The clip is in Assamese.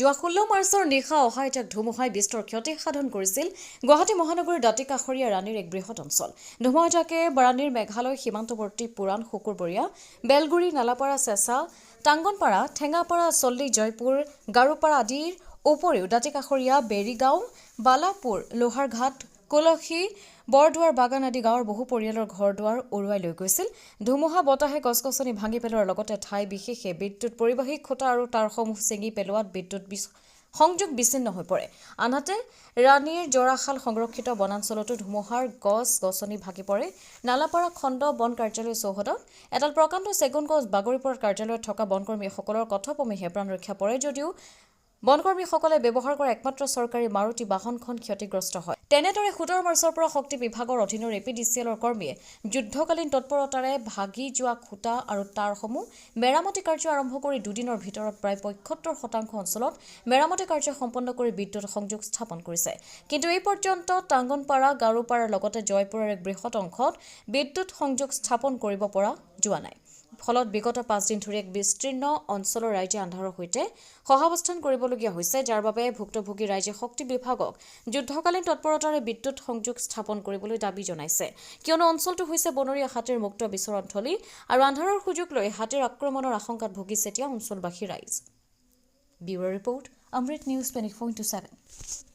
যোৱা 16 মাৰ্চৰ নিশা অহা এজাক ধুমুহাই বিস্তৰ ক্ষতি সাধন কৰিছিল গুৱাহাটী মহানগৰীৰ দাঁতিকাষৰীয়া ৰাণীৰ এক বৃহৎ অঞ্চল। ধুমুহাজাকে বাৰাণীৰ মেঘালয় সীমান্তৱৰ্তী পুৰাণ শুকুৰবৰীয়া বেলগুৰি নালাপাৰা চেঁচা টাংগনপাৰা ঠেঙাপাৰা চল্লি জয়পুৰ গাৰোপাৰা আদিৰ উপৰিও দাঁতিকাষৰীয়া বেৰিগাঁও বালাপুৰ লোহাৰঘাট কুলসী বৰদুৱাৰ বাগান আদি গাঁৱৰ বহু পৰিয়ালৰ ঘৰ দুৱাৰ উৰুৱাই লৈ গৈছিল। ধুমুহা বতাহে গছ-গছনি ভাঙি পেলোৱাৰ লগতে ঠাই বিশেষে বিদ্যুৎ পৰিবাহী খুঁটা আৰু তাঁৰসমূহ ছিঙি পেলোৱাত বিদ্যুৎ সংযোগ বিচ্ছিন্ন হৈ পৰে। আনহাতে ৰাণীৰ জৰাশাল সংৰক্ষিত বনাঞ্চলতো ধুমুহাৰ গছ-গছনি ভাগি পৰে। নালাপাৰা খণ্ড বন কাৰ্যালয় চৌহদত এডাল প্ৰকাণ্ড চেগুন গছ বাগৰি পৰাত কাৰ্যালয়ত থকা বনকৰ্মীসকলৰ কথপমিহে প্ৰাণ ৰক্ষা পৰে যদিও বনকৰ্মীসকলে ব্যৱহাৰ কৰা একমাত্ৰ চৰকাৰী মাৰুতি বাহনখন ক্ষতিগ্ৰস্ত হয়। তেনেদৰে 17 মাৰ্চৰ পৰা শক্তি বিভাগৰ অধীনৰ এপিডিচিএলৰ কৰ্মীয়ে যুদ্ধকালীন তৎপৰতাৰে ভাগি যোৱা খুঁটা আৰু তাঁৰসমূহ মেৰামতি কাৰ্য আৰম্ভ কৰি দুদিনৰ ভিতৰত প্ৰায় ৭৫% অঞ্চলত মেৰামতি কাৰ্য সম্পন্ন কৰি বিদ্যুৎ সংযোগ স্থাপন কৰিছে। কিন্তু এই পৰ্যন্ত টাংগনপাৰা গাৰোপাৰাৰ লগতে জয়পুৰৰ এক বৃহৎ অংশত বিদ্যুৎ সংযোগ স্থাপন কৰিব পৰা যোৱা নাই। ফলত বিগত 5 দিন ধৰি এক বিস্তীৰ্ণ অঞ্চলৰ ৰাইজে আন্ধাৰৰ সৈতে সহাৱস্থান কৰিবলগীয়া হৈছে, যাৰ বাবে ভুক্তভোগী ৰাইজে শক্তি বিভাগক যুদ্ধকালীন তৎপৰতাৰে বিদ্যুৎ সংযোগ স্থাপন কৰিবলৈ দাবী জনাইছে, কিয়নো অঞ্চলটো হৈছে বনৰীয়া হাতীৰ মুক্ত বিচৰণথলী আৰু আন্ধাৰৰ সুযোগ লৈ হাতীৰ আক্ৰমণৰ আশংকাত ভুগিছে এতিয়া অঞ্চলবাসী ৰাইজ। ব্যুৰ' ৰিপৰ্ট, অমৃত নিউজ 24/7।